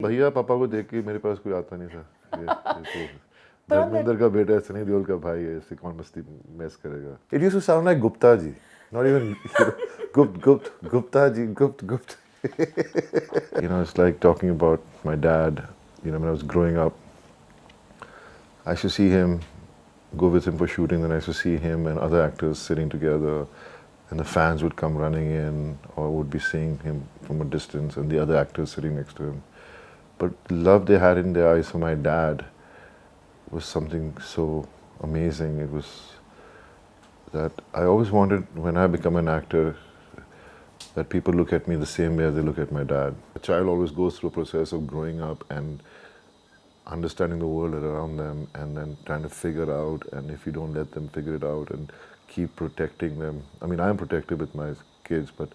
भैया पापा को देख के मेरे पास कोई आता नहीं था। ये तो धर्मेंद्र का बेटा है, सनी देओल का भाई है, इससे कौन मस्ती मैस करेगा। It used to sound like Gupta ji, not even Gupta ji, Gupt it's like talking about my dad. When I was growing up, I used to see him, go with him for shooting, then I used to see him and other actors sitting together, and the fans would come running in, or would be seeing him from a distance, and the other actors sitting next to him. But the love they had in their eyes for my dad was something so amazing. It was that I always wanted, when I become an actor, that people look at me the same way as they look at my dad. A child always goes through a process of growing up and understanding the world around them, and then trying to figure out, and if you don't let them figure it out and keep protecting them. I mean, I'm protective with my kids, but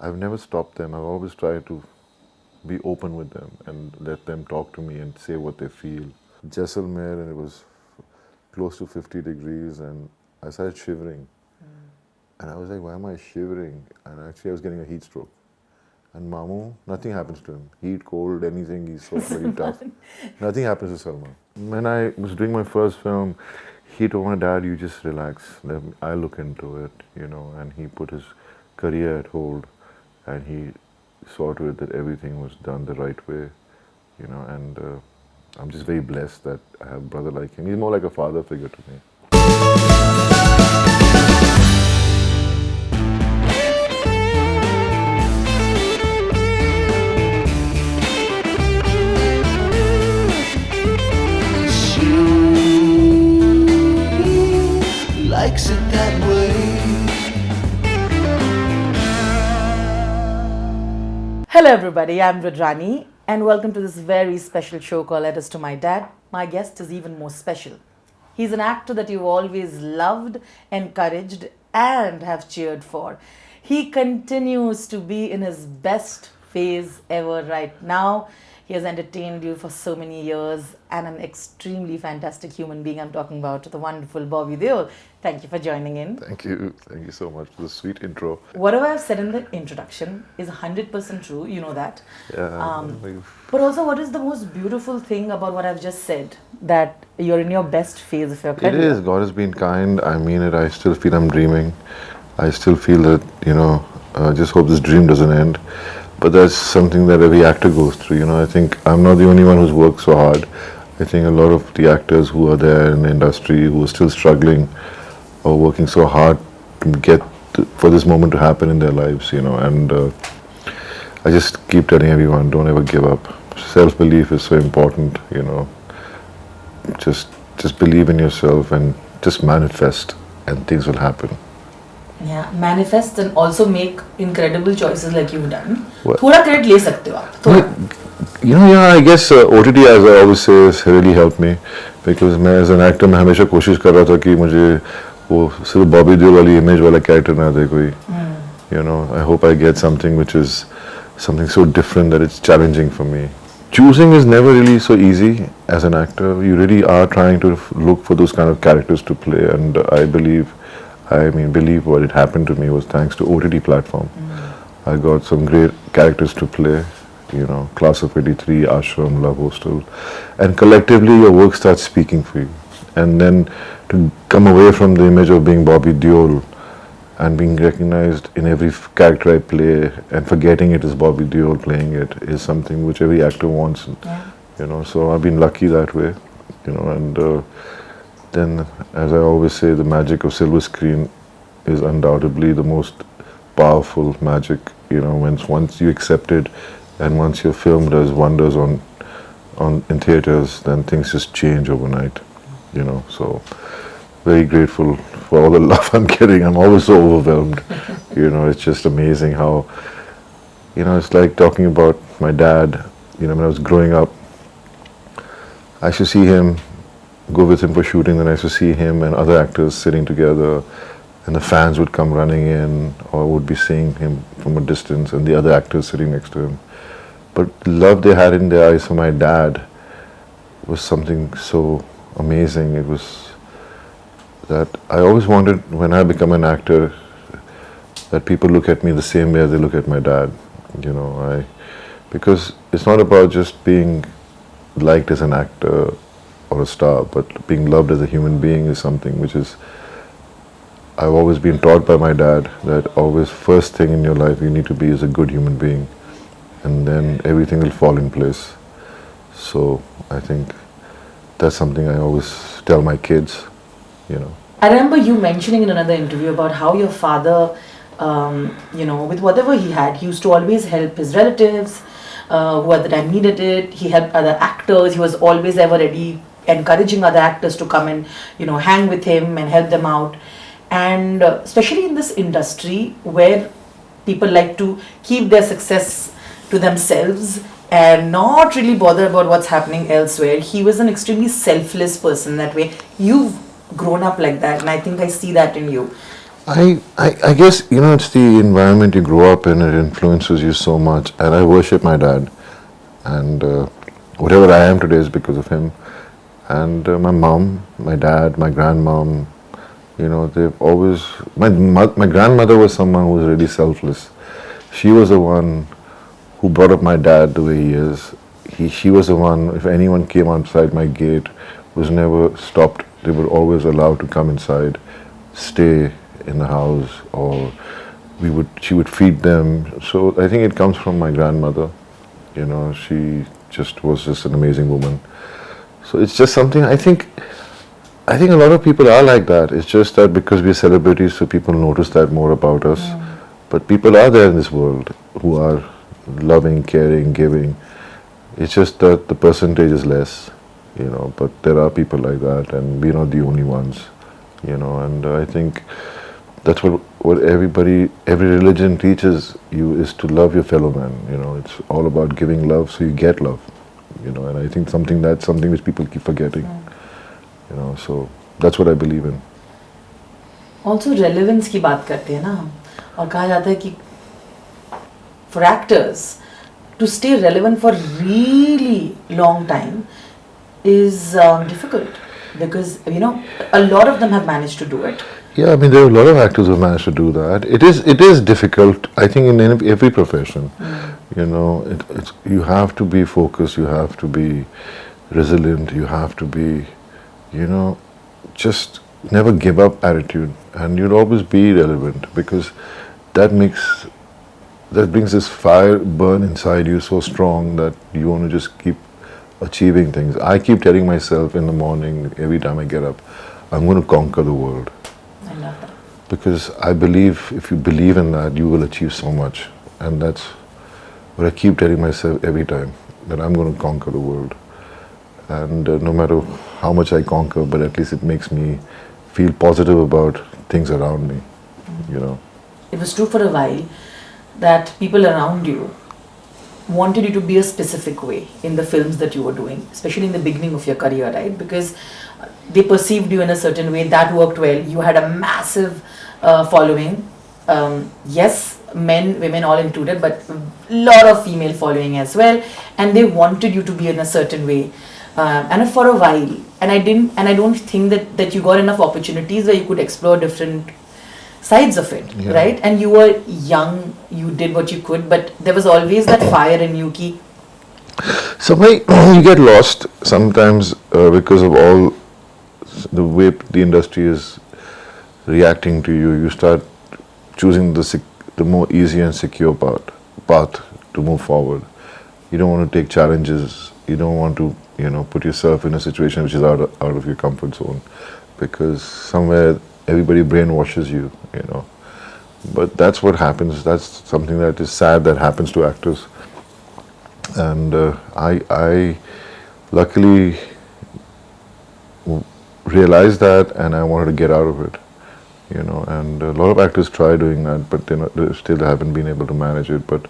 I've never stopped them. I've always tried to be open with them and let them talk to me and say what they feel. Jaisalmer, and it was close to 50 degrees, and I started shivering. And I was like, why am I shivering? And actually I was getting a heat stroke. And Mamu, nothing happens to him. Heat, cold, anything, he's so very tough. Nothing happens to Salman. When I was doing my first film, he told my dad, you just relax, I'll look into it, and he put his career at hold, and he saw to it that everything was done the right way, and I'm just very blessed that I have a brother like him. He's more like a father figure to me. Likes it that way. Hello everybody, I'm Rudrani and welcome to this very special show called Letters to My Dad. My guest is even more special. He's an actor that you've always loved, encouraged and have cheered for. He continues to be in his best phase ever right now. He has entertained you for so many years and an extremely fantastic human being. I'm talking about the wonderful Bobby Deol. Thank you for joining in. Thank you so much for the sweet intro. Whatever I've said in the introduction is 100% true, you know that. Yeah. But also, what is the most beautiful thing about what I've just said? That you're in your best phase of your career. It is. God has been kind. I mean it. I still feel I'm dreaming. I still feel that, I just hope this dream doesn't end. But that's something that every actor goes through, I think I'm not the only one who's worked so hard. I think a lot of the actors who are there in the industry who are still struggling or working so hard to get for this moment to happen in their lives, and I just keep telling everyone, don't ever give up. Self-belief is so important, Just believe in yourself and just manifest and things will happen. Yeah, manifest and also make incredible choices like you've done. What? थोड़ा credit ले सकते हो आप. थोड़ा. I guess OTT, as I always say, has really helped me because मैं as an actor मैं हमेशा कोशिश कर रहा था कि मुझे वो सिर्फ बॉबी देओल वाली इमेज वाला कैरेक्टर ना दे कोई. I hope I get something which is something so different that it's challenging for me. Choosing is never really so easy as an actor. You really are trying to look for those kind of characters to play, and I believe what it happened to me was thanks to OTT platform. I got some great characters to play, Class of 83, Ashram, Love Hostel, and collectively your work starts speaking for you. And then to come away from the image of being Bobby Deol and being recognized in every character I play and forgetting it is Bobby Deol playing it is something which every actor wants. Yeah. So I've been lucky that way, and then, as I always say, the magic of silver screen is undoubtedly the most powerful magic, once you accept it and once your film does wonders in theaters, then things just change overnight, so very grateful for all the love I'm getting. I'm always so overwhelmed, it's just amazing how, it's like talking about my dad, when I was growing up, I used to see him, go with him for shooting, then I used to see him and other actors sitting together, and the fans would come running in, or would be seeing him from a distance, and the other actors sitting next to him. But the love they had in their eyes for my dad was something so amazing. It was that I always wanted, when I become an actor, that people look at me the same way as they look at my dad. I because it's not about just being liked as an actor or a star, but being loved as a human being is something which is, I've always been taught by my dad that always first thing in your life you need to be is a good human being, and then everything will fall in place. So I think that's something I always tell my kids, you know. I remember you mentioning in another interview about how your father, with whatever he had, he used to always help his relatives who at the time needed it. He helped other actors. He was always ever ready, encouraging other actors to come and, hang with him and help them out. And especially in this industry where people like to keep their success to themselves and not really bother about what's happening elsewhere, he was an extremely selfless person that way. You've grown up like that, and I think I see that in you. I guess, it's the environment you grow up in, it influences you so much. And I worship my dad. And whatever I am today is because of him. And my mom, my dad, my grandmom, they've always... My grandmother was someone who was really selfless. She was the one who brought up my dad the way he is. She was the one, if anyone came outside my gate, was never stopped. They were always allowed to come inside, stay in the house, or she would feed them. So I think it comes from my grandmother. She just was an amazing woman. So it's just something, I think a lot of people are like that. It's just that because we're celebrities, so people notice that more about us. But people are there in this world who are loving, caring, giving. It's just that the percentage is less, but there are people like that, and we're not the only ones, and I think that's what every religion teaches you, is to love your fellow man. It's all about giving love so you get love, and I think that's something which people keep forgetting, so that's what I believe in. Also relevance की बात करते हैं ना हम, और कहा जाता है कि for actors to stay relevant for really long time is difficult, because a lot of them have managed to do it. Yeah, I mean, there are a lot of actors who managed to do that. It is difficult, I think, in every profession. You have to be focused, you have to be resilient, you have to be, just never give up attitude, and you'll always be relevant, because that brings this fire burn inside you so strong that you want to just keep achieving things. I keep telling myself in the morning, every time I get up, I'm going to conquer the world. I love that. Because I believe, if you believe in that, you will achieve so much. And that's what I keep telling myself every time, that I'm going to conquer the world. And no matter how much I conquer, but at least it makes me feel positive about things around me, It was true for a while that people around you wanted you to be a specific way in the films that you were doing, especially in the beginning of your career, right? Because they perceived you in a certain way that worked well. You had a massive following. Yes, men, women, all included, but a lot of female following as well. And they wanted you to be in a certain way. And for a while, and I don't think that you got enough opportunities where you could explore different sides of it, right? And you were young, you did what you could, but there was always that fire in you. Somewhere you get lost sometimes because of all the way the industry is reacting to you. You start choosing the more easy and secure path to move forward. You don't want to take challenges. You don't want to, put yourself in a situation which is out of your comfort zone, because somewhere everybody brainwashes you, But that's what happens. That's something that is sad that happens to actors. And I luckily realized that, and I wanted to get out of it, And a lot of actors try doing that, but they still haven't been able to manage it. But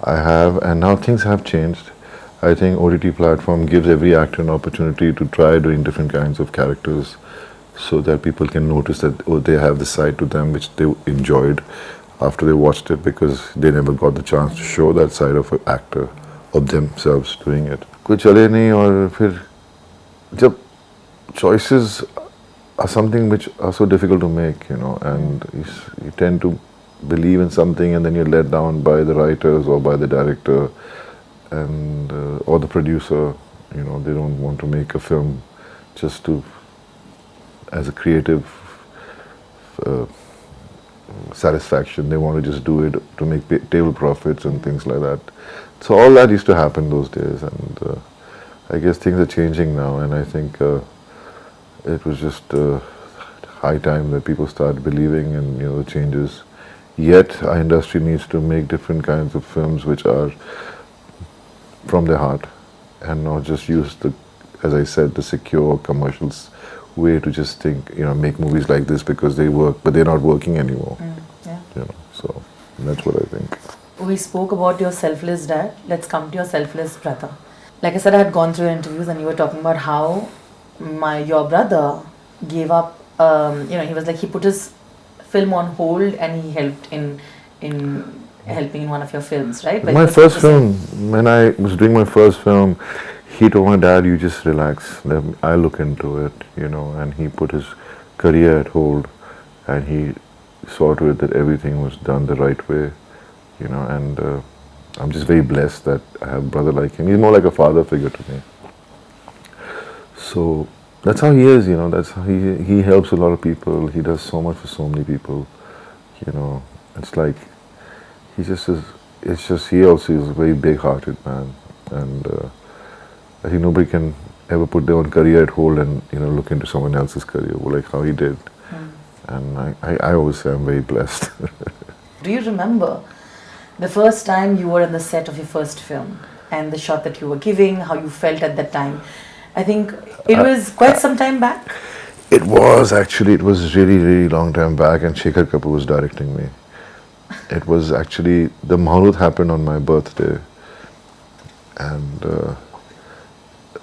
I have, and now things have changed. I think OTT platform gives every actor an opportunity to try doing different kinds of characters, so that people can notice that they have the side to them which they enjoyed after they watched it, because they never got the chance to show that side of an actor, of themselves doing it. कोई चले नहीं, और फिर जब choices are something which are so difficult to make, and you tend to believe in something and then you're let down by the writers or by the director, and or the producer, you know, they don't want to make a film just to, as a creative uh, satisfaction. They want to just do it to make table profits and things like that. So all that used to happen those days, and I guess things are changing now, and I think it was just high time that people start believing in, you know, the changes. Yet our industry needs to make different kinds of films which are from their heart, and not just use the, as I said, the secure commercials way to just think, you know, make movies like this because they work, but they're not working anymore. Yeah. You know, so that's what I think. We spoke about your selfless dad. Let's come to your selfless brother. Like I said, I had gone through interviews and you were talking about how your brother gave up. You know, he was like, he put his film on hold and he helped in helping in one of your films, right? My first film, when I was doing my first film, he told my dad, "You just relax. I'll look into it," you know. And he put his career at hold, and he saw to it that everything was done the right way, you know. And I'm just very blessed that I have a brother like him. He's more like a father figure to me. So that's how he is, you know. That's how he helps a lot of people. He does so much for so many people, you know. It's like he just is. It's just he also is a very big-hearted man, and I think nobody can ever put their own career at hold and, you know, look into someone else's career like how he did. And I always say I'm very blessed. Do you remember the first time you were on the set of your first film and the shot that you were giving, how you felt at that time? I think it was quite some time back. It was actually, it was really, really long time back, and Shekhar Kapur was directing me. It was actually, the mahurat happened on my birthday, and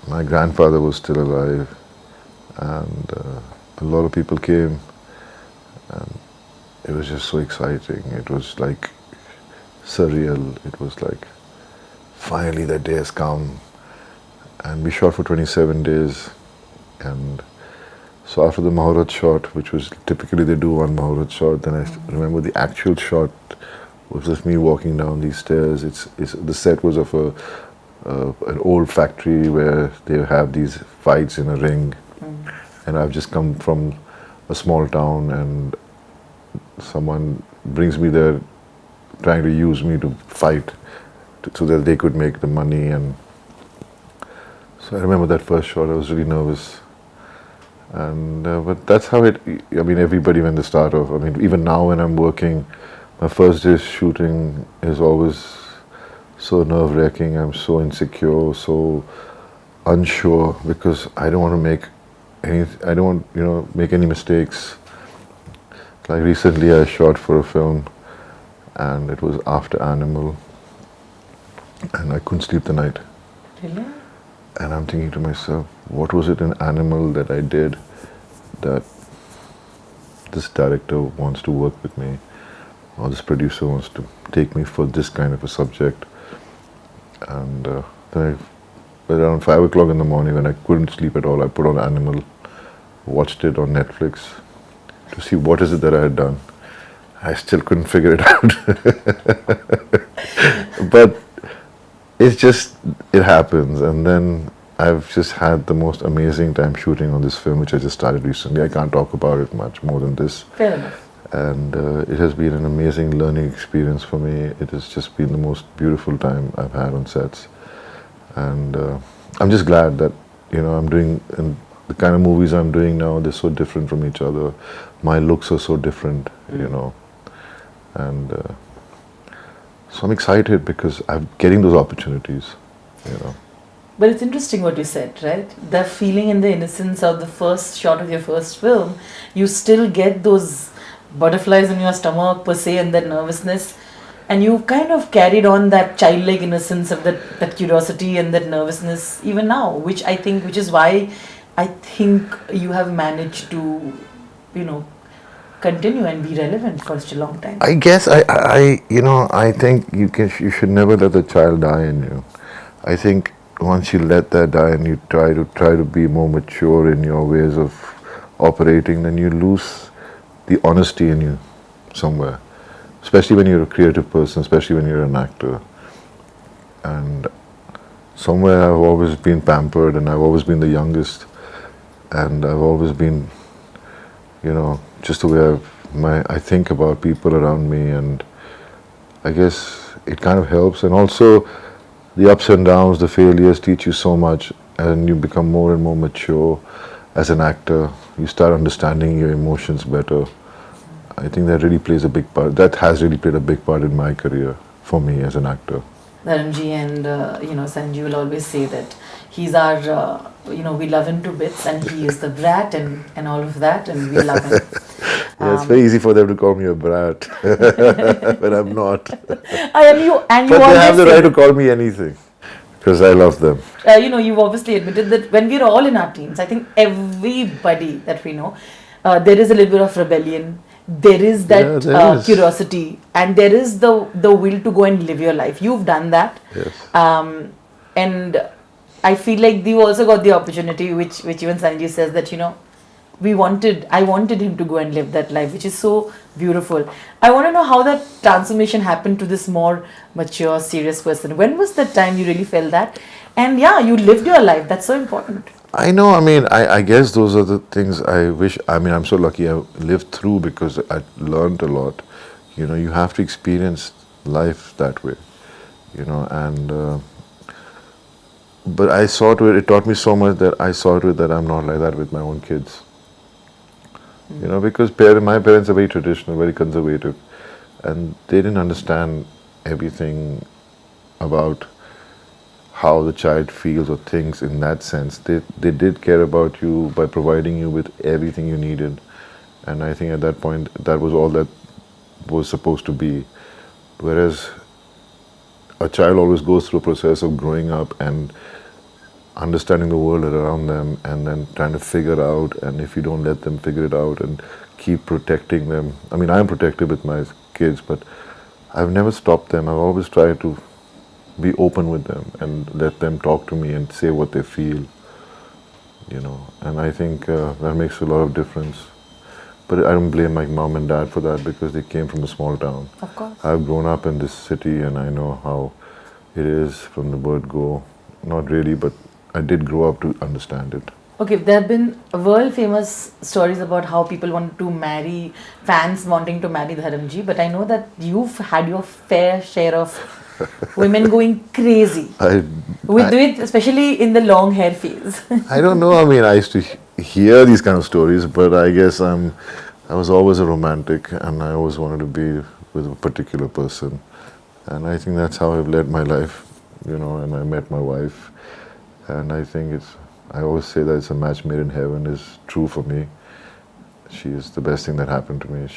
my grandfather was still alive, and a lot of people came, and it was just so exciting. It was like surreal. It was like, finally that day has come. And we shot for 27 days, and so after the mahurat shot, which was typically they do one mahurat shot, then I remember the actual shot was just me walking down these stairs. The set was of an old factory where they have these fights in a ring, and I've just come from a small town, and someone brings me there trying to use me to fight so that they could make the money. And so I remember that first shot, I was really nervous. And but that's how it, I mean, everybody when they start off, I mean, even now when I'm working, my first day's shooting is always so nerve-wracking. I'm so insecure, so unsure, because I don't want to make I don't want, you know, make any mistakes. Like recently I shot for a film, and it was after Animal, and I couldn't sleep the night. Really? And I'm thinking to myself, what was it in Animal that I did that this director wants to work with me, or this producer wants to take me for this kind of a subject? And then around 5 o'clock in the morning, when I couldn't sleep at all, I put on Animal, watched it on Netflix to see what is it that I had done. I still couldn't figure it out. But it's just, it happens. And then I've just had the most amazing time shooting on this film, which I just started recently. I can't talk about it much more than this. Fair enough. And it has been an amazing learning experience for me. It has just been the most beautiful time I've had on sets. And I'm just glad that, you know, I'm doing, and the kind of movies I'm doing now, they're so different from each other. My looks are so different, you know. And so I'm excited because I'm getting those opportunities, you know. But it's interesting what you said, right? The feeling and the innocence of the first shot of your first film, you still get those butterflies in your stomach per se, and that nervousness, and you kind of carried on that childlike innocence of that curiosity and that nervousness even now, which is why I think you have managed to, you know, continue and be relevant for such a long time. I guess I think you should never let the child die in you. I think once you let that die and you try to be more mature in your ways of operating, then you lose the honesty in you somewhere. Especially when you're a creative person, especially when you're an actor. And somewhere I've always been pampered, and I've always been the youngest, and I've always been, just the way I think about people around me, and I guess it kind of helps. And also the ups and downs, the failures teach you so much, and you become more and more mature as an actor. You start understanding your emotions better. I think that really plays a big part. That has really played a big part in my career for me as an actor. Dharamji and Sanji will always say that he's our, we love him to bits, and he is the brat and all of that, and we love him. Yeah, it's very easy for them to call me a brat, but I'm not. And you But they always have the say- right to call me anything because I love them. You've obviously admitted that when we're all in our teens, I think everybody that we know, there is a little bit of rebellion, there is that Yeah, there is. curiosity, and there is the will to go and live your life. You've done that. Yes. And I feel like you also got the opportunity, which even Sanjay says that, I wanted him to go and live that life, which is so beautiful. I want to know how that transformation happened to this more mature, serious person. When was the time you really felt that? And yeah, you lived your life. That's so important. I know, I guess those are the things I wish, I'm so lucky I lived through because I learned a lot. You have to experience life that way, and but I saw to it taught me so much that I saw to it that I'm not like that with my own kids. Because my parents are very traditional, very conservative, and they didn't understand everything about how the child feels or thinks in that sense. They did care about you by providing you with everything you needed, and I think at that point that was all that was supposed to be. Whereas a child always goes through a process of growing up and understanding the world around them, and then trying to figure out, and if you don't let them figure it out and keep protecting them. I'm protective with my kids, but I've never stopped them. I've always tried to be open with them and let them talk to me and say what they feel, and I think that makes a lot of difference. But I don't blame my mom and dad for that because they came from a small town. Of course. I've grown up in this city and I know how it is from the word go. Not really, but I did grow up to understand it. Okay, there have been world famous stories about how people want to marry, fans wanting to marry Dharamji, but I know that you've had your fair share of women going crazy. With especially in the long hair phase. I don't know. I used to hear these kind of stories, but I guess I was always a romantic, and I always wanted to be with a particular person, and I think that's how I've led my life, and I met my wife, and I think I always say that it's a match made in heaven is true for me. She is the best thing that happened to me.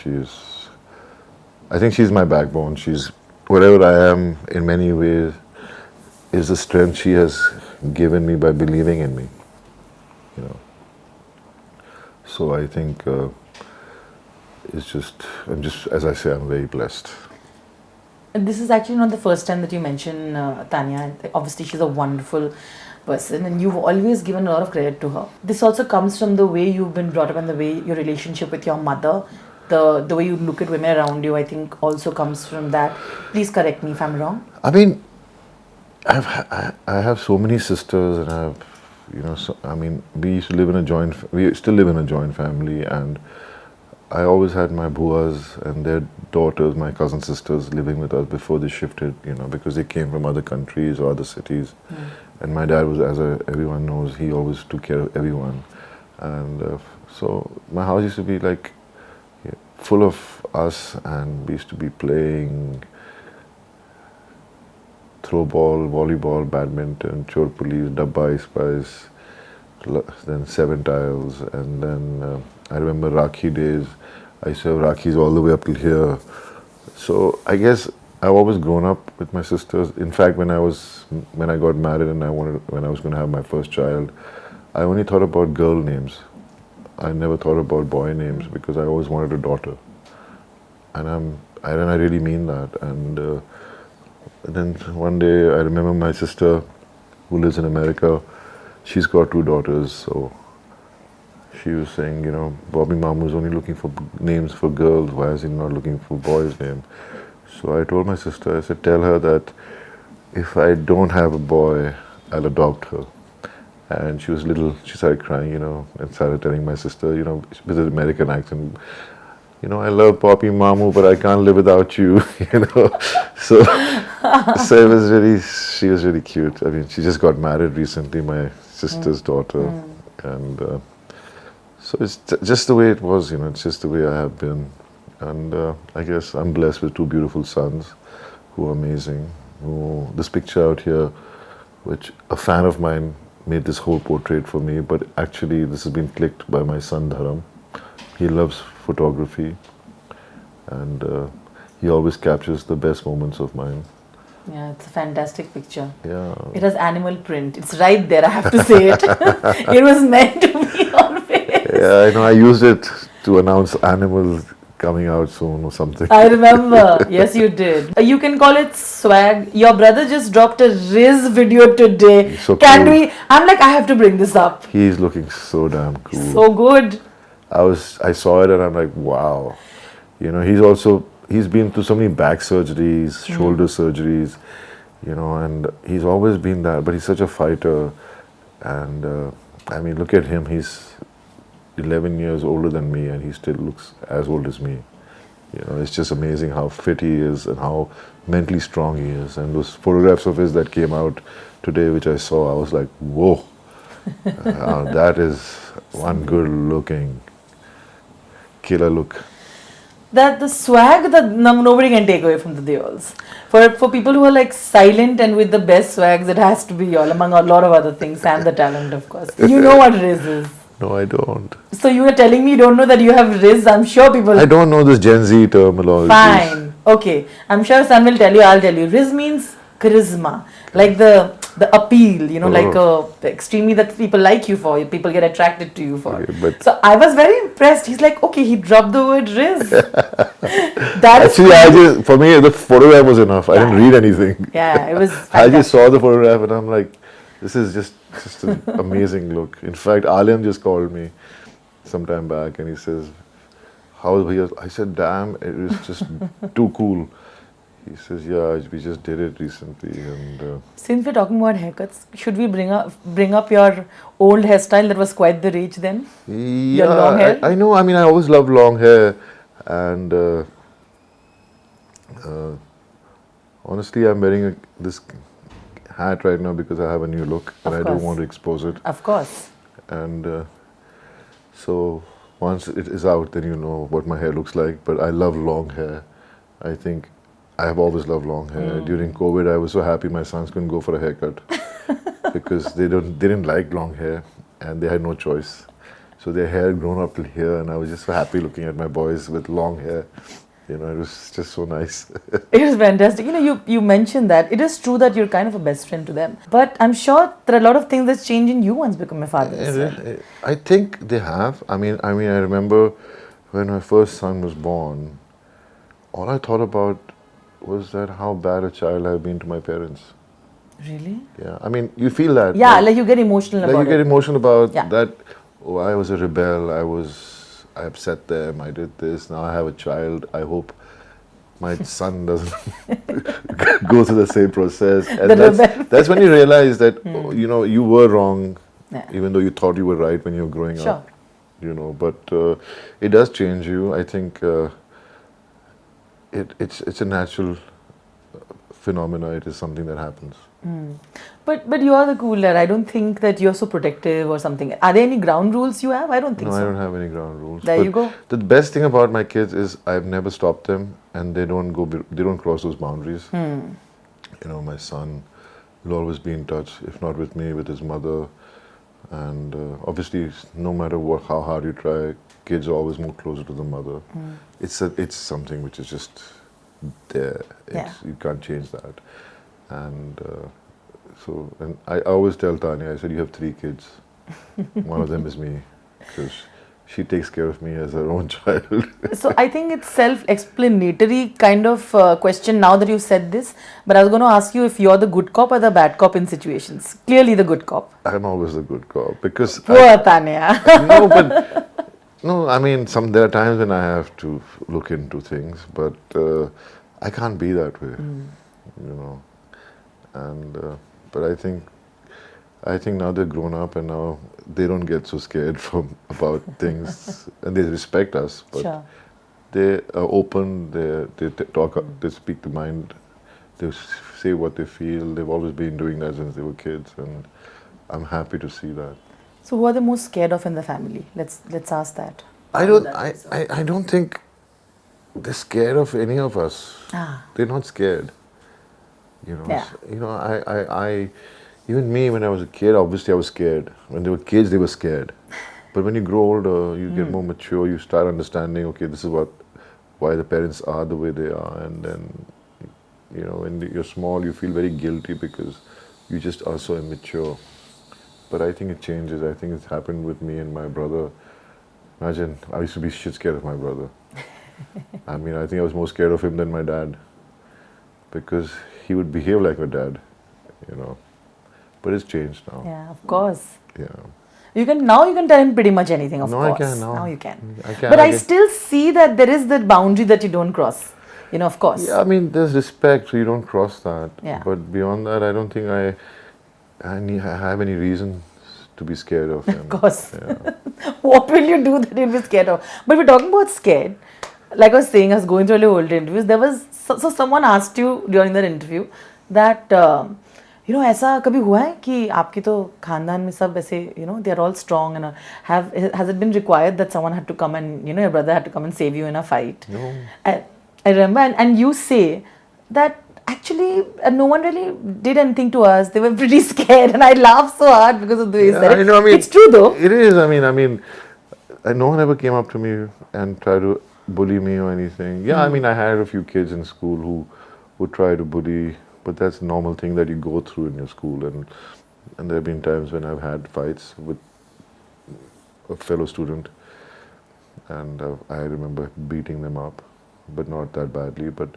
I think she's my backbone. She's whatever I am in many ways is the strength she has given me by believing in me, So I think as I say, I'm very blessed. And this is actually not the first time that you mention Tanya. Obviously, she's a wonderful person, and you've always given a lot of credit to her. This also comes from the way you've been brought up and the way your relationship with your mother, the way you look at women around you, I think also comes from that. Please correct me if I'm wrong. I have so many sisters, and I have, we used to live in we still live in a joint family, and I always had my buas and their daughters, my cousin sisters, living with us before they shifted, because they came from other countries or other cities. And my dad was, everyone knows, he always took care of everyone. And so my house used to be like full of us, and we used to be playing throw ball, volleyball, badminton, chor police, dabba spice, then seven tiles, and then I remember Rakhi days. I used to have Rakhis all the way up till here. So I guess I've always grown up with my sisters. In fact, when I got married and when I was going to have my first child, I only thought about girl names. I never thought about boy names because I always wanted a daughter, and I really mean that. And then one day I remember my sister, who lives in America, she's got 2 daughters, so she was saying, Bobby Mamu's only looking for names for girls, why is he not looking for boys' name? So I told my sister, I said, tell her that if I don't have a boy, I'll adopt her. And she was little, she started crying, and started telling my sister, with an American accent, I love Poppy Mamu, but I can't live without you, So, so it was she was really cute. I mean, she just got married recently, my sister's daughter. And so it's just the way it was, it's just the way I have been. And I guess I'm blessed with two beautiful sons who are amazing. This picture out here, which a fan of mine made this whole portrait for me, but actually this has been clicked by my son Dharam. He loves photography, and he always captures the best moments of mine. Yeah, it's a fantastic picture. Yeah. It has animal print. It's right there, I have to say it. It was meant to be always. Yeah, I used it to announce animals coming out soon or something. I remember. Yes, you did. You can call it swag. Your brother just dropped a Riz video today. So Can cool. we? I'm like, I have to bring this up. He's looking so damn cool. So good. I saw it and I'm like, wow. He's been through so many back surgeries, shoulder surgeries, and he's always been that, but he's such a fighter. And I mean, look at him. He's 11 years older than me and he still looks as old as me. It's just amazing how fit he is and how mentally strong he is. And those photographs of his that came out today, which I saw, I was like, whoa, that is one good looking killer look. That the swag that nobody can take away from the Deols. For people who are like silent and with the best swags, it has to be y'all, among a lot of other things, and the talent, of course. You know what Riz is. No, I don't. So you were telling me you don't know that you have Riz. I'm sure people... I don't know this Gen Z terminology. Fine. Okay. I'm sure Sun will tell you, I'll tell you. Riz means charisma. Like the appeal, like extremely that people like you for, people get attracted to you for. Okay, so I was very impressed. He's like, okay, he dropped the word Riz. Actually, for me, the photograph was enough. I didn't read anything. Yeah, it was fantastic. I just saw the photograph and I'm like, this is just an amazing look. In fact, Alim just called me some time back and he says, how was he? I said, damn, it was just too cool. He says, yeah, we just did it recently. And since we're talking about haircuts, should we bring up your old hairstyle that was quite the rage then? Yeah, your long hair? I know. I mean, I always loved long hair. And honestly, I'm wearing this hat right now because I have a new look and I don't want to expose it. Of course. And so once it is out, then you know what my hair looks like. But I love long hair. I think I have always loved long hair. During COVID, I was so happy my sons couldn't go for a haircut because they didn't like long hair and they had no choice. So their hair had grown up till here, and I was just so happy looking at my boys with long hair. It was just so nice. It was fantastic. You mentioned that. It is true that you're kind of a best friend to them. But I'm sure there are a lot of things that's changed in you once become a father as well. I think they have. I mean, I remember when my first son was born, all I thought about was that how bad a child I've been to my parents. Really? Yeah. I mean, you feel that. Yeah, like you get emotional about it. Like you get emotional about Yeah. that. Oh, I was a rebel. I upset them. I did this. Now I have a child. I hope my son doesn't go through the same process. And that's when you realize that you were wrong, even though you thought you were right when you were growing up. But it does change you. I think it's a natural phenomena. It is something that happens. But you are the cooler. I don't think that you're so protective or something. Are there any ground rules you have? I don't think so. No, I don't have any ground rules. There you go. The best thing about my kids is I've never stopped them, and they don't cross those boundaries. My son will always be in touch, if not with me, with his mother. And obviously, no matter how hard you try, kids are always more closer to the mother. It's something which is just there. You can't change that. And and I always tell Tanya, I said, you have 3 kids. One of them is me, because she takes care of me as her own child. So I think it's self-explanatory kind of question now that you said this. But I was going to ask you if you're the good cop or the bad cop in situations. Clearly the good cop. I'm always the good cop because Poor Tanya. No, I mean, there are times when I have to look into things, but I can't be that way, And but I think I think now they're grown up and now they don't get so scared from about things and they respect us. But Sure. they are open. They talk. They speak the mind. They say what they feel. They've always been doing that since they were kids, and I'm happy to see that. So who are they most scared of in the family? Let's ask that. I don't think they're scared of any of us. Ah. They're not scared. You know. Yeah. I even me when I was a kid, obviously I was scared. When they were kids, they were scared. But when you grow older, you get more mature. You start understanding. Okay, this is why the parents are the way they are, and then when you're small, you feel very guilty because you just are so immature. But I think it changes. I think it's happened with me and my brother. Imagine, I used to be shit scared of my brother. I mean, I think I was more scared of him than my dad because he would behave like a dad, But it's changed now. Yeah, of course. Yeah. You can tell him pretty much anything, of No, I course. can now. Now you can. I can. But I still see that there is that boundary that you don't cross. Of course. Yeah, I mean, there's respect, so you don't cross that. Yeah. But beyond that, I don't think I have any reason to be scared of him. Of course. Yeah. What will you do that you'll be scared of? But we're talking about scared. Like I was saying, I was going through all old interviews. There was so someone asked you during that interview that ऐसा कभी हुआ है कि आपके तो खानदान में सब ऐसे they are all strong and has it been required that someone had to come and your brother had to come and save you in a fight? No. I remember and you say that actually no one really did anything to us. They were pretty scared and I laughed so hard because of the way you said it. It's true though. It is. I mean, no one ever came up to me and tried to bully me or anything. Yeah, I mean, I had a few kids in school who would try to bully, but that's a normal thing that you go through in your school. And there have been times when I've had fights with a fellow student, and I remember beating them up, but not that badly. But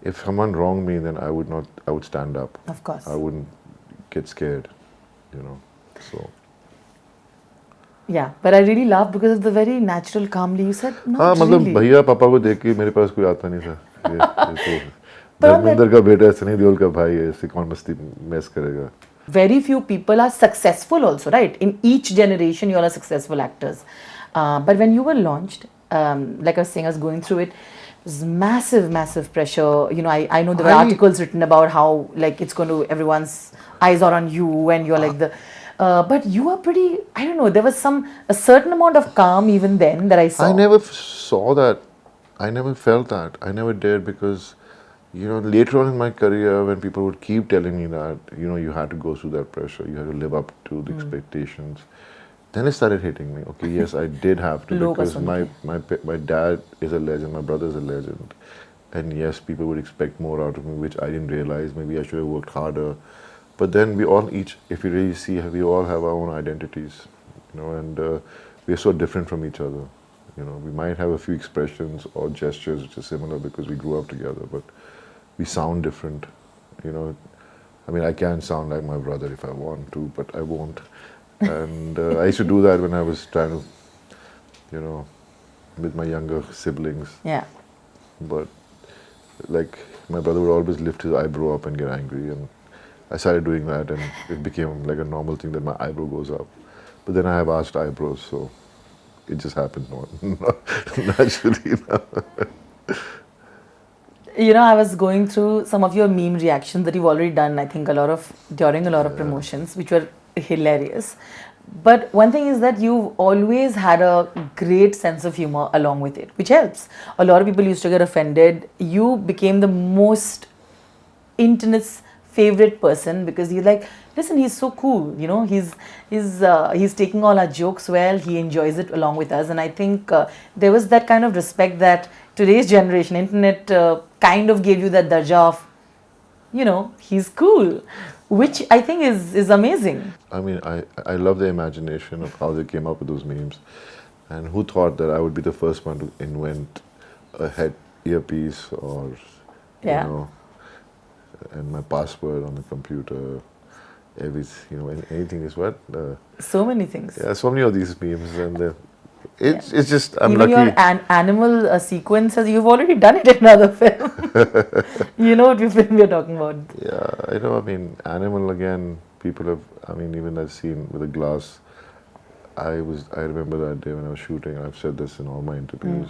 if someone wronged me, then I would stand up. Of course. I wouldn't get scared, so. Yeah, but I really laughed because of the very natural, calmly you said. Not मतलब really. भैया पापा को देख के मेरे पास कोई आता नहीं था ये तो धर्मेंद्र का बेटा है, सनी देओल का भाई है, इससे कौन मस्ती मैस करेगा. Very few people are successful also, right? In each generation, you all are successful actors. But when you were launched, like I was saying, I was going through it, it was massive, massive pressure. I know there were articles written about how like it's going to, everyone's eyes are on you and you're like the... but you are pretty, I don't know, there was a certain amount of calm even then that I saw. I never saw that. I never felt that. I never did because, later on in my career when people would keep telling me that, you had to go through that pressure, you had to live up to the expectations, then it started hitting me. Okay, yes, I did have to because my dad is a legend, my brother is a legend. And yes, people would expect more out of me, which I didn't realize. Maybe I should have worked harder. But then we all if you really see, we all have our own identities, and we are so different from each other. We might have a few expressions or gestures which are similar because we grew up together, but we sound different. I mean, I can sound like my brother if I want to, but I won't. And I used to do that when I was trying to, with my younger siblings. Yeah. But like my brother would always lift his eyebrow up and get angry, and I started doing that, and it became like a normal thing that my eyebrow goes up. But then I have arched eyebrows, so it just happened naturally. I was going through some of your meme reactions that you've already done, I think, during a lot of promotions, which were hilarious. But one thing is that you've always had a great sense of humor along with it, which helps. A lot of people used to get offended. You became the most internet's favorite person because you're like, listen, he's so cool, he's taking all our jokes well, he enjoys it along with us. And I think there was that kind of respect that today's generation, internet kind of gave you that darja of, he's cool, which I think is amazing. I mean, I love the imagination of how they came up with those memes. And who thought that I would be the first one to invent a head earpiece or, and my password on the computer, anything is what? So many things. Yeah, so many of these memes, and it's just I'm even lucky. Your animal sequences, you've already done it in another film. You know what film we're talking about. Yeah, I know. I mean, animal again. people have, I mean, even that scene with the glass, I remember that day when I was shooting, I've said this in all my interviews.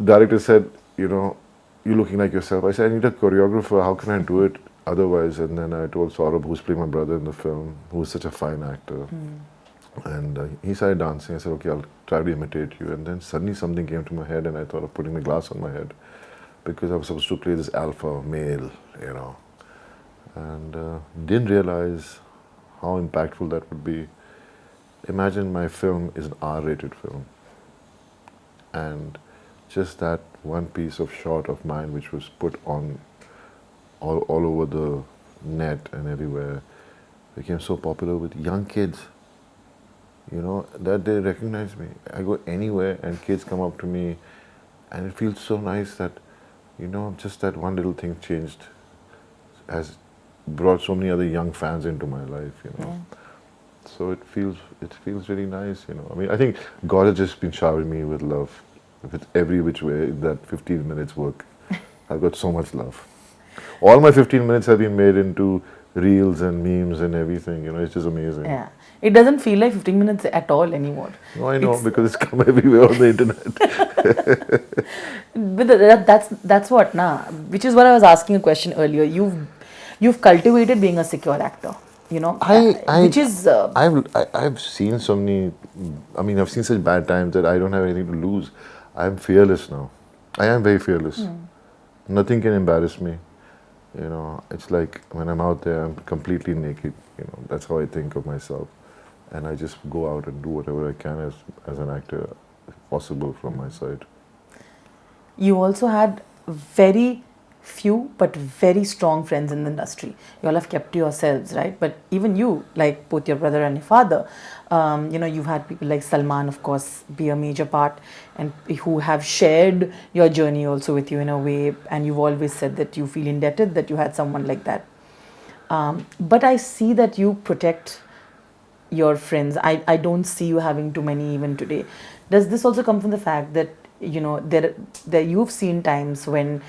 Director said, you're looking like yourself. I said, I need a choreographer, how can I do it otherwise? And then I told Saurabh, who's playing my brother in the film, who's such a fine actor. And he started dancing. I said, okay, I'll try to imitate you. And then suddenly something came to my head and I thought of putting the glass on my head because I was supposed to play this alpha male, and didn't realize how impactful that would be. Imagine my film is an R-rated film, and just that one piece of shot of mine which was put on all over the net and everywhere became so popular with young kids, that they recognize me. I go anywhere and kids come up to me and it feels so nice that, just that one little thing changed, has brought so many other young fans into my life, Yeah. So it feels really nice, I mean, I think God has just been showering me with love, with every which way that 15 minutes work. I've got so much love. All my 15 minutes have been made into reels and memes and everything, it's just amazing. Yeah. It doesn't feel like 15 minutes at all anymore. No, I know, because it's come everywhere on the internet. But that's what, which is what I was asking a question earlier. You've cultivated being a secure actor, which is I've seen so many. I mean, I've seen such bad times that I don't have anything to lose. I'm fearless now. I am very fearless. Nothing can embarrass me. It's like when I'm out there, I'm completely naked. That's how I think of myself, and I just go out and do whatever I can as an actor, if possible from my side. You also had very few but very strong friends in the industry. You all have kept to yourselves, right? But even you, like both your brother and your father, you've had people like Salman, of course, be a major part, and who have shared your journey also with you in a way. And you've always said that you feel indebted that you had someone like that. But I see that you protect your friends. I don't see you having too many even today. Does this also come from the fact that there you've seen times when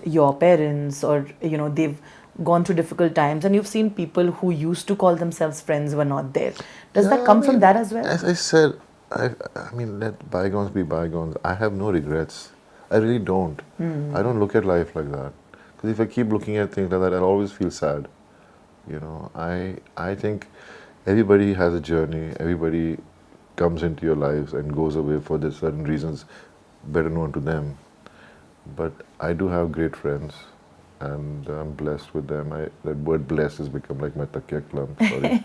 your parents or they've gone through difficult times, and you've seen people who used to call themselves friends were not there? Does that come from that as well? As I said, I mean, let bygones be bygones. I have no regrets. I really don't. I don't look at life like that. Because if I keep looking at things like that, I'll always feel sad. I think everybody has a journey. Everybody comes into your lives and goes away for the certain reasons better known to them. But I do have great friends, and I'm blessed with them. That word blessed has become like my takya clump, sorry.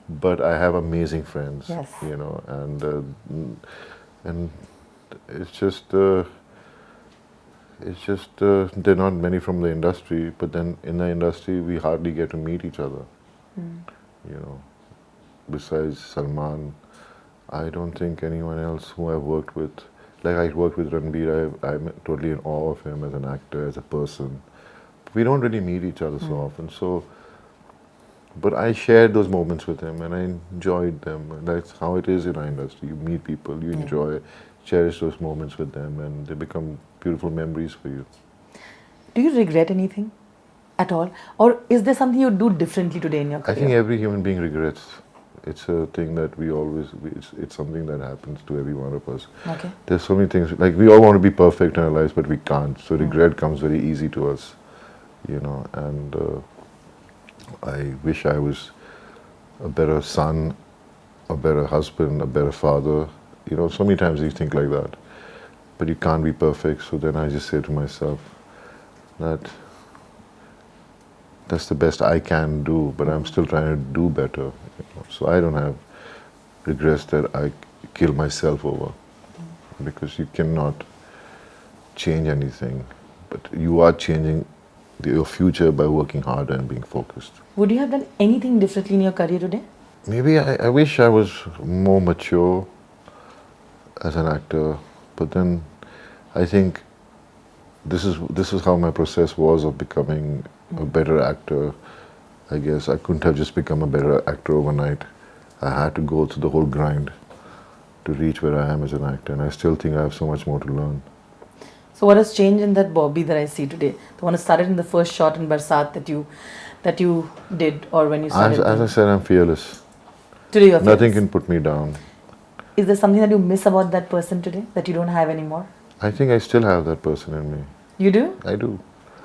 But I have amazing friends, Yes. And it's just there are not many from the industry, but then in the industry we hardly get to meet each other. Besides Salman, I don't think anyone else who I've worked with, like I worked with Ranbir, I'm totally in awe of him as an actor, as a person. We don't really meet each other so often, but I shared those moments with him and I enjoyed them. And that's how it is in our industry. You meet people, you enjoy, cherish those moments with them, and they become beautiful memories for you. Do you regret anything at all? Or is there something you do differently today in your career? I think every human being regrets. It's a thing that it's something that happens to every one of us. Okay. There's so many things, like we all want to be perfect in our lives, but we can't. So regret comes very easy to us, and I wish I was a better son, a better husband, a better father. So many times you think like that, but you can't be perfect. So then I just say to myself that that's the best I can do, but I'm still trying to do better. So I don't have regrets that I kill myself over, because you cannot change anything, but you are changing your future by working harder and being focused. Would you have done anything differently in your career today? Maybe I wish I was more mature as an actor, but then I think this is how my process was of becoming a better actor. I guess I couldn't have just become a better actor overnight. I had to go through the whole grind to reach where I am as an actor, and I still think I have so much more to learn. So what has changed in that Bobby that I see today? The one who started in the first shot in Barsat that you did or when you started? As I said, I'm fearless. Today you're Nothing fearless. can put me down. Is there something that you miss about that person today that you don't have anymore? I think I still have that person in me. You do? I do.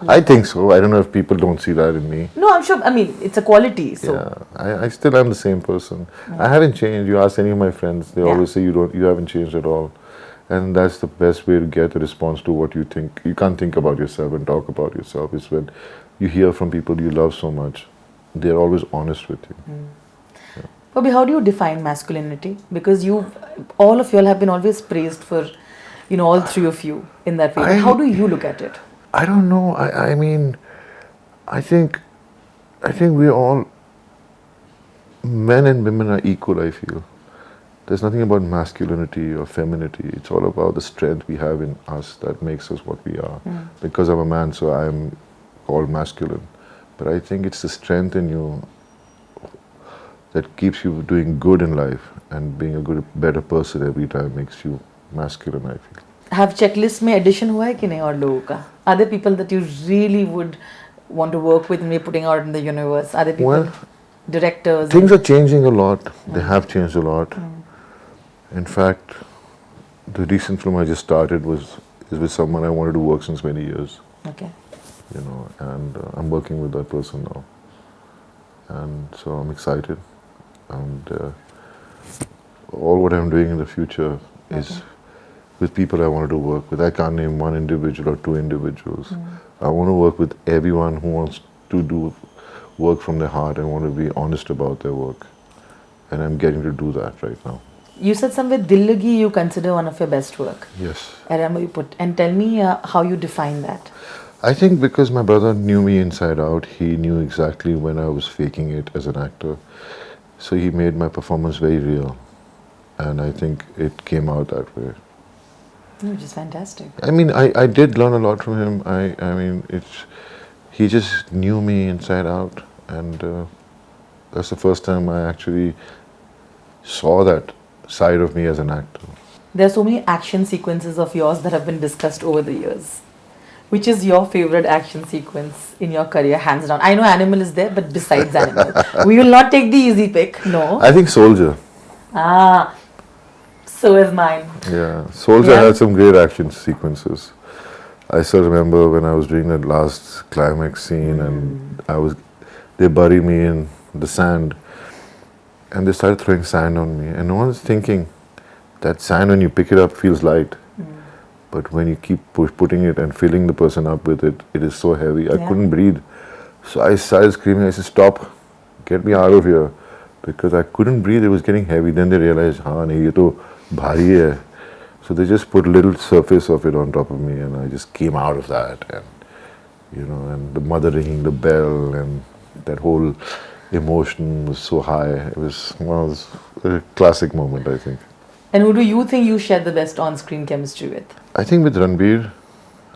I think so. I don't know if people don't see that in me. No, I'm sure. I mean, it's a quality. So Yeah, I still am the same person. I haven't changed. You ask any of my friends, they Yeah. always say you haven't changed at all. And that's the best way to get a response to what you think. You can't think about yourself and talk about yourself. It's when you hear from people you love so much. They're always honest with you. Bobby, how do you define masculinity? Because all of you all have been always praised for, all three of you in that way. But how do you look at it? I don't know. I mean, I think we're all, men and women are equal, I feel. There's nothing about masculinity or femininity. It's all about the strength we have in us that makes us what we are. Because I'm a man, so I'm called masculine. But I think it's the strength in you that keeps you doing good in life, and being a better person every time makes you masculine, I feel. Have checklist में addition हुआ है कि नहीं और लोगों का? Are there people that you really would want to work with and we're putting out in the universe? Are there people, Well, directors? Things are changing a lot. They have changed a lot. In fact, the recent film I just started is with someone I wanted to work since many years. Okay. And I'm working with that person now. And so I'm excited. And all what I'm doing in the future is with people I wanted to work with. I can't name one individual or two individuals. I want to work with everyone who wants to do work from their heart and want to be honest about their work. And I'm getting to do that right now. You said somewhere Dil Lagi you consider one of your best work. Yes. I remember you put. And tell me how you define that. I think because my brother knew me inside out, he knew exactly when I was faking it as an actor. So he made my performance very real. And I think it came out that way. Which is fantastic. I mean, I did learn a lot from him. I mean, he just knew me inside out. And that's the first time I actually saw that side of me as an actor. There are so many action sequences of yours that have been discussed over the years. Which is your favorite action sequence in your career, hands down? I know Animal is there, but besides Animal. We will not take the easy pick, no. I think Soldier. Ah, so is mine. Yeah, Soldier had some great action sequences. I still remember when I was doing that last climax scene and they buried me in the sand and they started throwing sand on me. And no one's thinking that sand, when you pick it up, feels light. But when you keep putting it and filling the person up with it, it is so heavy. I couldn't breathe. So I started screaming. I said, stop, get me out of here. Because I couldn't breathe, it was getting heavy. Then they realized, nahi, ye to bhari hai. So they just put a little surface of it on top of me and I just came out of that. And, and the mother ringing the bell and that whole emotion was so high. It was a classic moment, I think. And who do you think you shared the best on-screen chemistry with? I think with Ranbir,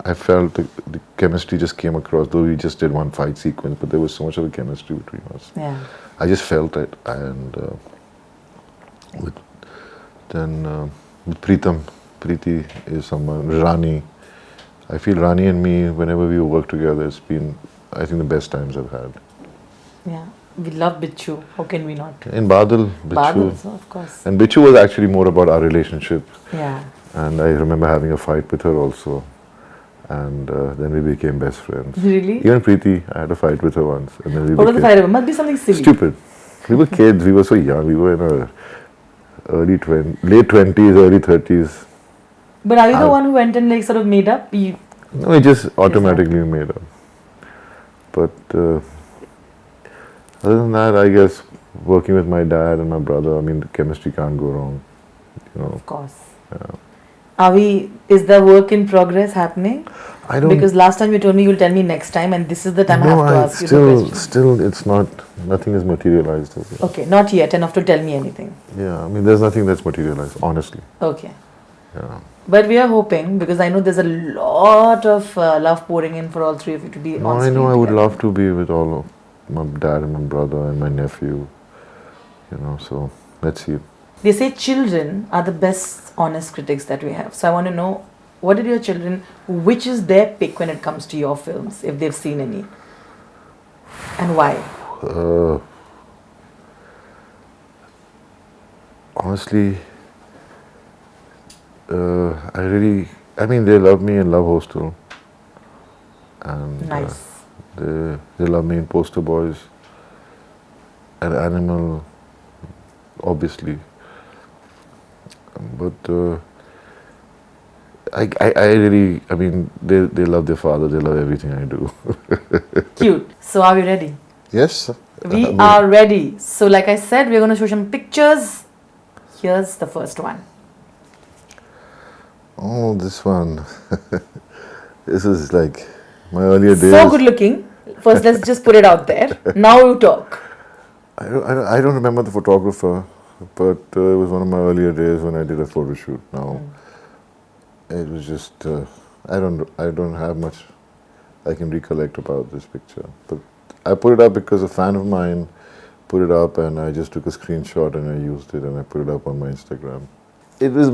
I felt the chemistry just came across, though we just did one fight sequence, but there was so much of a chemistry between us. Yeah. I just felt it. And with Preeti is someone, Rani. I feel Rani and me, whenever we work together, it's been, I think, the best times I've had. Yeah. We love Bichu. How can we not? In Badal, Bichu. Badal, so of course. And Bichu was actually more about our relationship. Yeah. And I remember having a fight with her also. And then we became best friends. Really? Even Preeti, I had a fight with her once. And then we What was the became fight? It must be something silly. stupid. We were kids, we were so young, we were in our late 20s, early 30s. But are you the one who went and sort of made up? No, we just automatically made up. But other than that, I guess working with my dad and my brother, I mean, the chemistry can't go wrong. Of course. Is the work in progress happening? I don't. Because last time you told me you'll tell me next time, and this is the time I have to ask you the question. Still, it's not, nothing is materialized. Okay, not yet enough to tell me anything. Yeah, I mean, there's nothing that's materialized, honestly. Okay. Yeah. But we are hoping, because I know there's a lot of love pouring in for all three of you to be on screen. I know, I would together. love to be with all of my dad and my brother and my nephew, so let's see. They say children are the best honest critics that we have. So I want to know, what did your children, which is their pick when it comes to your films, if they've seen any? And why? Uh, honestly, I mean, they love me in Love Hostel, and Nice. they love me in Poster Boys, and Animal, obviously. But I really, I mean, they love their father, they love everything I do. Cute. So are we ready? Yes. We are ready. So like I said, we're going to show some pictures. Here's the first one. Oh, this one. This is like my earlier days. So good looking. First, let's just put it out there. Now you talk. I don't remember the photographer, but it was one of my earlier days when I did a photo shoot. Now, it was just I don't have much I can recollect about this picture, but I put it up because a fan of mine put it up, and I just took a screenshot and I used it and I put it up on my Instagram. It was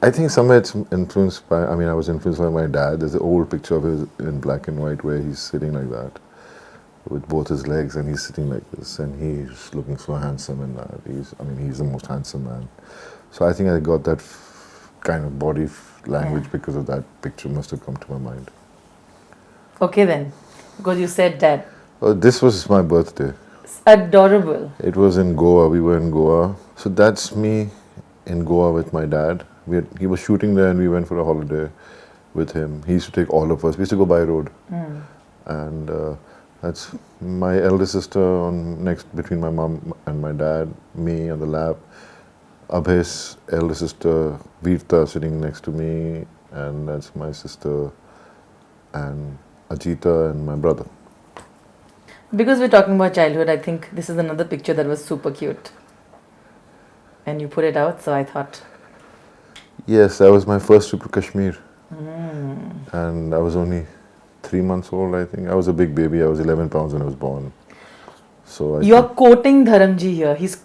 I think somewhere it's influenced by. I mean, I was influenced by my dad. There's an old picture of his in black and white where he's sitting like that, with both his legs, and he's sitting like this, and he's looking so handsome in that. He's the most handsome man. So I think I got that kind of body language because of that picture. Must have come to my mind. Okay then, because you said that. Oh, this was my birthday. It's adorable. It was in Goa. We were in Goa. So that's me in Goa with my dad. He was shooting there, and we went for a holiday with him. He used to take all of us. We used to go by road, and that's my elder sister next between my mom and my dad. Me on the lap. Abhay's elder sister Veerta sitting next to me, and that's my sister, and Ajita and my brother. Because we're talking about childhood, I think this is another picture that was super cute. And you put it out, so I thought. Yes, that was my first trip to Kashmir. And I was only 3 months old, I think. I was a big baby. I was 11 pounds when I was born. So You're quoting Dharamji here. He's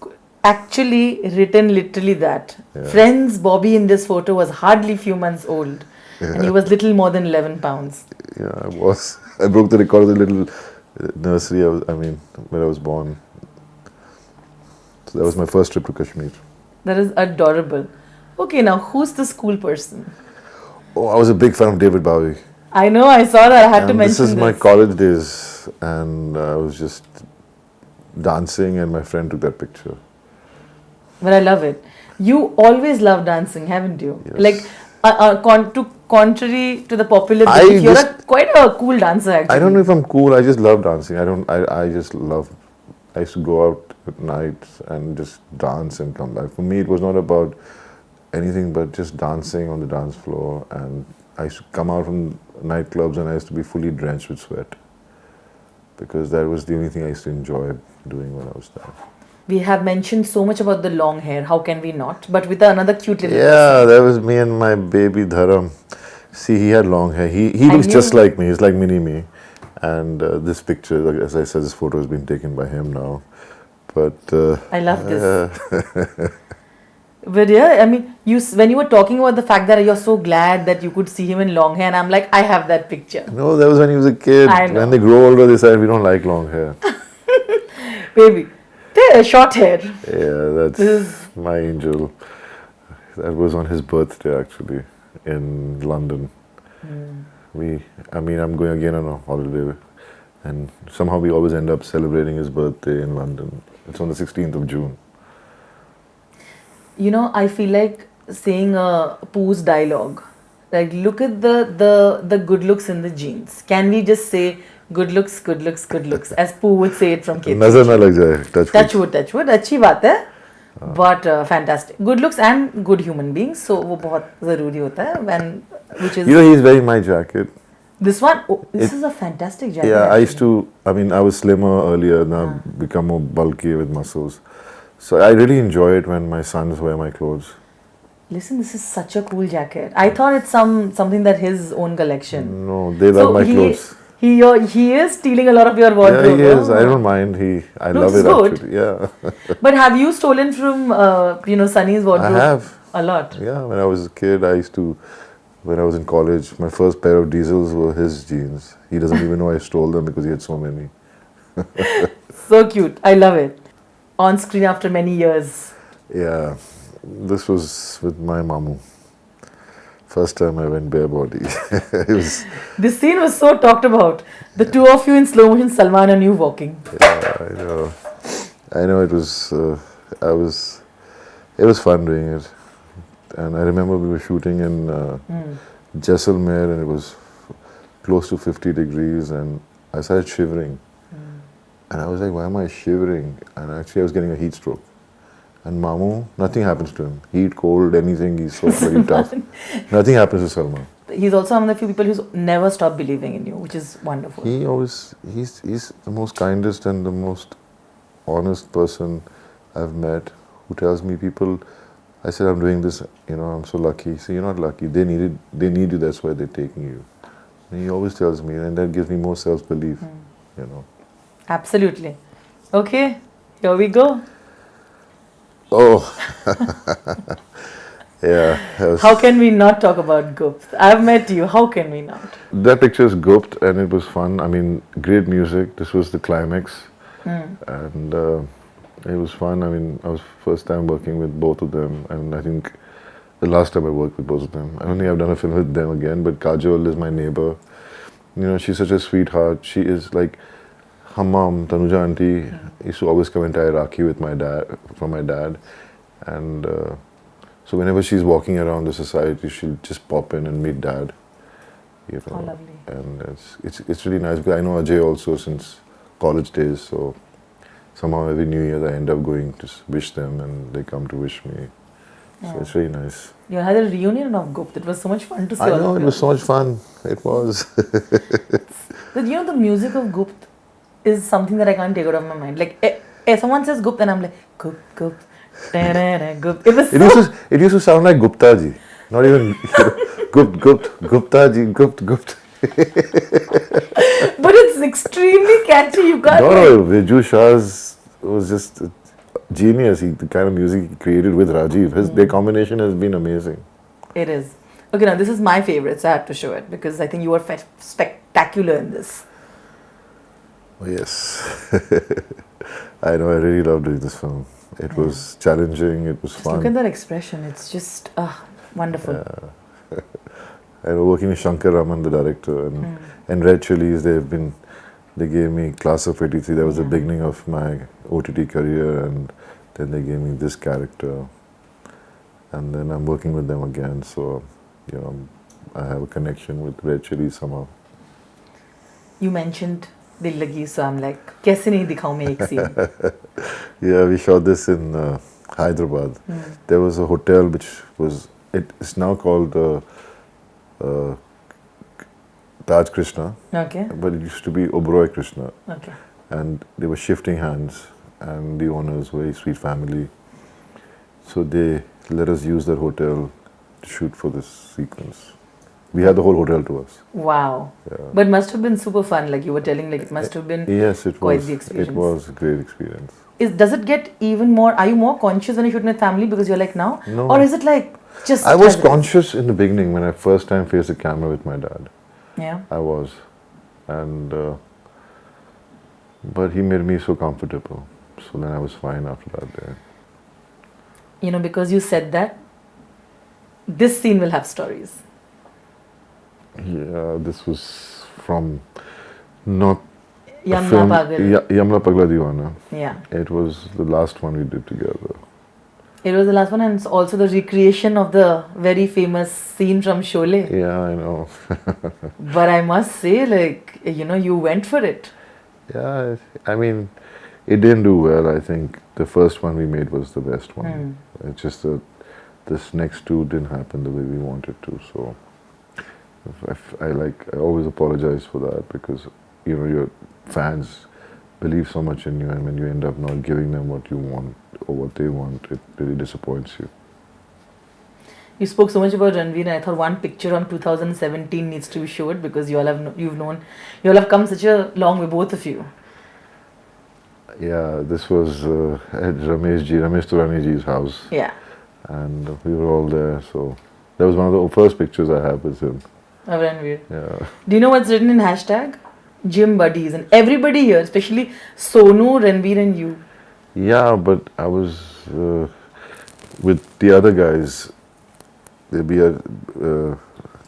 actually written literally that. Yeah. Friends, Bobby in this photo was hardly few months old. Yeah. And he was little more than 11 pounds. Yeah, I was. I broke the record of the little nursery, when I was born. So that was my first trip to Kashmir. That is adorable. Okay, now who's the school person? Oh, I was a big fan of David Bowie. I know, I saw that. I had to mention this is my college days, and I was just dancing, and my friend took that picture. But I love it. You always love dancing, haven't you? Yes. Like, contrary to the popular belief, you're quite a cool dancer, actually. I don't know if I'm cool. I just love dancing. I just love. I used to go out at night and just dance and come back. For me, it was not about anything but just dancing on the dance floor. And I used to come out from nightclubs and I used to be fully drenched with sweat, because that was the only thing I used to enjoy doing when I was there. We have mentioned so much about the long hair. How can we not? But with another cute little person. That was me and my baby Dharam. See, he had long hair. He looks just like me. He's like mini me. And this picture, as I said, this photo has been taken by him now. But I love this. But yeah, I mean, when you were talking about the fact that you're so glad that you could see him in long hair, and I'm like, I have that picture. No, that was when he was a kid. I know. When they grow older, they said, we don't like long hair. Baby, short hair. Yeah, that's my angel. That was on his birthday, actually, in London. I'm going again on a holiday, and somehow we always end up celebrating his birthday in London. It's on the 16th of June. You know, I feel like saying a Pooh's dialogue. Like, look at the good looks in the jeans. Can we just say good looks, good looks, good looks, as Pooh would say it from K3? Nazar na lag jaye. Touch wood. अच्छी बात है. But fantastic. Good looks and good human beings. So वो बहुत ज़रूरी होता है. Which is. You know, he's wearing my jacket. This one, this is a fantastic jacket. Yeah, I was slimmer earlier, now become more bulky with muscles. So I really enjoy it when my sons wear my clothes. Listen, this is such a cool jacket. I thought it's something that his own collection. No, they love my clothes. He is stealing a lot of your wardrobe. Yeah, he is. I don't mind. I love it good. Actually. Yeah. But have you stolen from Sunny's wardrobe? I have. A lot. Yeah, when I was a kid, when I was in college, my first pair of diesels were his jeans. He doesn't even know I stole them because he had so many. So cute. I love it. On screen after many years. Yeah, this was with my mamu. First time I went bare body. It was, This scene was so talked about. The two of you in slow motion, Salman and you walking. yeah, I know it was, it was fun doing it. And I remember we were shooting in Jaisalmer and it was close to 50 degrees and I started shivering. And I was like, why am I shivering? And actually I was getting a heat stroke. And Mamu, nothing happens to him. Heat, cold, anything, he's so very tough. Nothing happens to Salman. He's also one of the few people who's never stopped believing in you, which is wonderful. He's the most kindest and the most honest person I've met who tells me people, I said, I'm doing this, I'm so lucky. He said, you're not lucky. They need you, that's why they're taking you. And he always tells me, and that gives me more self-belief, Absolutely. Okay, here we go. Oh, yeah. How can we not talk about Gupt? I've met you. How can we not? That picture is Gupt and it was fun. I mean, great music. This was the climax. And it was fun. I mean, I was first time working with both of them. And I think the last time I worked with both of them. I don't think I've done a film with them again, but Kajol is my neighbor. She's such a sweetheart. She is like, her mom, Tanuja auntie, used to always come and tie Rakhi with from my dad. And so whenever she's walking around the society, she'll just pop in and meet dad. Oh, lovely. And it's really nice because I know Ajay also since college days. So somehow every New Year I end up going to wish them and they come to wish me. So it's really nice. You had a reunion of Gupt. It was so much fun to see. I know, it was so much fun. It was. But the music of Gupt is something that I can't take out of my mind. Like, if someone says Gupt, and I'm like, Gupt, Gupt, Gupt. It used to sound like Gupta ji. Not even Gupta ji, Gupt. But it's extremely catchy. You can't. No, Viju Shah's was just a genius. The kind of music he created with Rajiv. Their combination has been amazing. It is. Okay, now this is my favorite, so I have to show it because I think you were spectacular in this. Oh, yes. I know, I really loved doing this film. It was challenging, it was fun. Look at that expression. It's just wonderful. Yeah. I was working with Shankar Raman, the director, and Red Chillies, they gave me Class of 83. That was the beginning of my OTT career, and then they gave me this character. And then I'm working with them again, so, I have a connection with Red Chillies somehow. You mentioned Dil Lagi, so I'm like, kaise nahi dikhaun main ek scene? Yeah, we shot this in Hyderabad. There was a hotel which it's now called Taj Krishna. Okay. But it used to be Oberoi Krishna. Okay. And they were shifting hands, and the owners were a sweet family. So they let us use that hotel to shoot for this sequence. We had the whole hotel to us. Wow. Yeah. But it must have been super fun, like you were telling, like it must have been quite the experience. It was a great experience. Does it get even more, are you more conscious when you shoot with family because you're like now? No. Or is it like just... I was conscious in the beginning when I first time faced the camera with my dad. Yeah. I was. And, but he made me so comfortable. So then I was fine after that day. Because you said that, this scene will have stories. Yeah, this was from not Yamla Pagla Diwana. Yeah. It was the last one we did together. It was the last one, and it's also the recreation of the very famous scene from Sholay. Yeah, I know. But I must say, like, you went for it. Yeah, I mean, it didn't do well. I think the first one we made was the best one. It's just that this next two didn't happen the way we wanted to. So I always apologize for that because your fans believe so much in you, and when you end up not giving them what you want or what they want, it really disappoints you. You spoke so much about Ranbir, and I thought one picture from 2017 needs to be showed because you all have come such a long way, both of you. Yeah, this was at Ramesh Turani ji's house. Yeah. And we were all there, so that was one of the first pictures I have with him. Of Ranbir. Yeah. Do you know what's written in hashtag? gym buddies, and everybody here, especially Sonu, Ranbir, and you. Yeah, but I was with the other guys. They'd be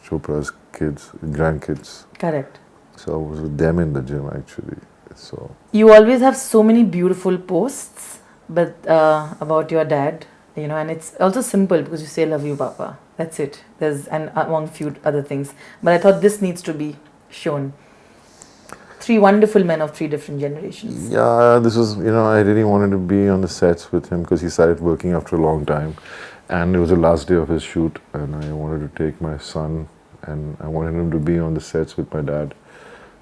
Chopra's kids, grandkids. Correct. So I was with them in the gym actually. So You always have so many beautiful posts, but about your dad, and it's also simple because you say "Love you, Papa." That's it. There's and among few other things, but I thought this needs to be shown. 3 wonderful men of 3 different generations. yeah, this was I really wanted to be on the sets with him because he started working after a long time, and it was the last day of his shoot, and I wanted to take my son, and I wanted him to be on the sets with my dad.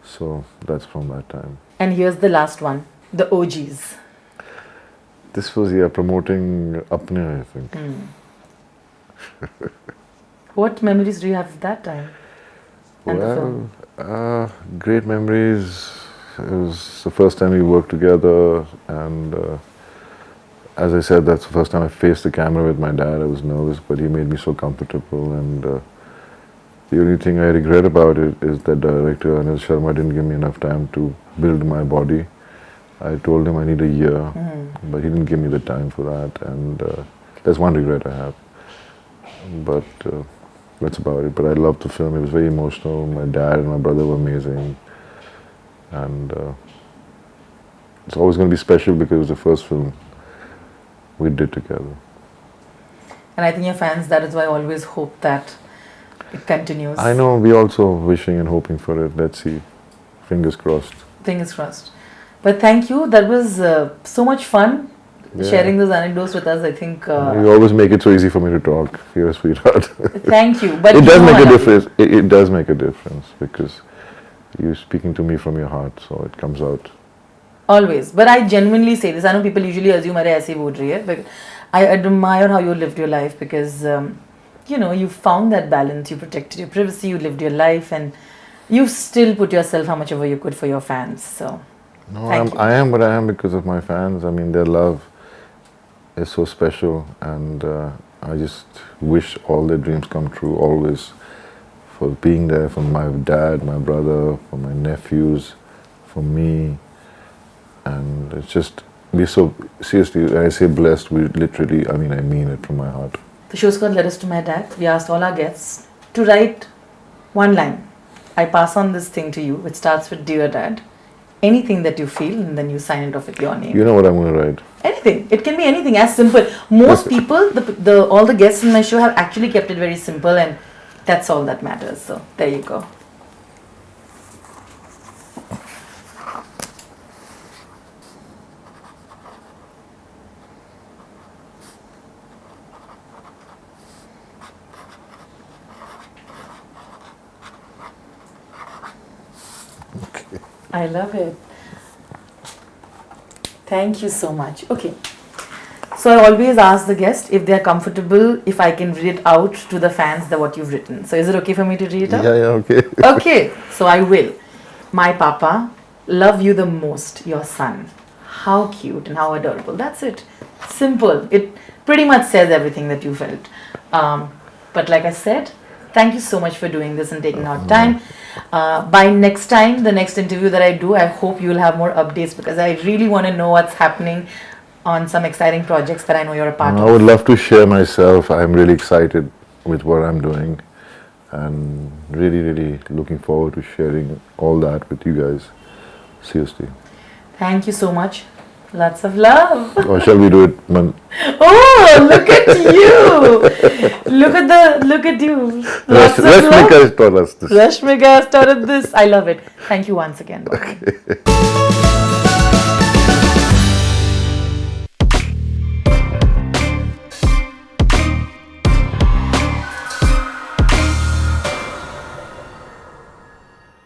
So that's from that time. And here's the last one, the OGs. This was promoting Apne, I think. What memories do you have of that time? And the film? Great memories. It was the first time we worked together, and as I said, that's the first time I faced the camera with my dad. I was nervous, but he made me so comfortable, and the only thing I regret about it is that director Anil Sharma didn't give me enough time to build my body. I told him I need a year, but he didn't give me the time for that, and that's one regret I have. But that's about it. But I loved the film. It was very emotional. My dad and my brother were amazing, and it's always going to be special because it was the first film we did together. And I think your fans, that is why I always hope that it continues. I know, we also wishing and hoping for it. Let's see. Fingers crossed. Fingers crossed. But thank you. That was so much fun sharing those anecdotes with us. I think. You always make it so easy for me to talk. You're a sweetheart. Thank you. But it does make a difference. It does make a difference because you're speaking to me from your heart, so it comes out. Always. But I genuinely say this. I know people usually assume अरे ऐसे बोल रही है, but I admire how you lived your life because you found that balance. You protected your privacy. You lived your life, and you still put yourself how much ever you could for your fans. So. No, I am what I am because of my fans. I mean, their love is so special, and I just wish all their dreams come true always. For being there for my dad, my brother, for my nephews, for me, and it's just we're so seriously. When I say blessed, we literally. I mean it from my heart. The show's called Letters to My Dad. We asked all our guests to write one line. I pass on this thing to you, which starts with "Dear Dad." Anything that you feel, and then you sign it off with your name. You know what I'm going to write? Anything. It can be anything. As simple. Most people, all the guests in my show have actually kept it very simple, and that's all that matters. So there you go. Okay. I love it. Thank you so much. Okay. So I always ask the guest if they are comfortable, if I can read it out to the fans what you've written. So is it okay for me to read it out? Yeah, okay. Okay. So I will. My papa, love you the most, your son. How cute and how adorable. That's it. Simple. It pretty much says everything that you felt. But like I said, thank you so much for doing this and taking out time. By next time, the next interview that I do, I hope you will have more updates because I really want to know what's happening on some exciting projects that I know you're a part of. I would love to share myself. I'm really excited with what I'm doing and really, really looking forward to sharing all that with you guys. Seriously. Thank you so much. Lots of love. Or shall we do it? Oh, look at you! Look at you. Lots of love. Rashmika taught us this. Rashmika started this. I love it. Thank you once again. Okay.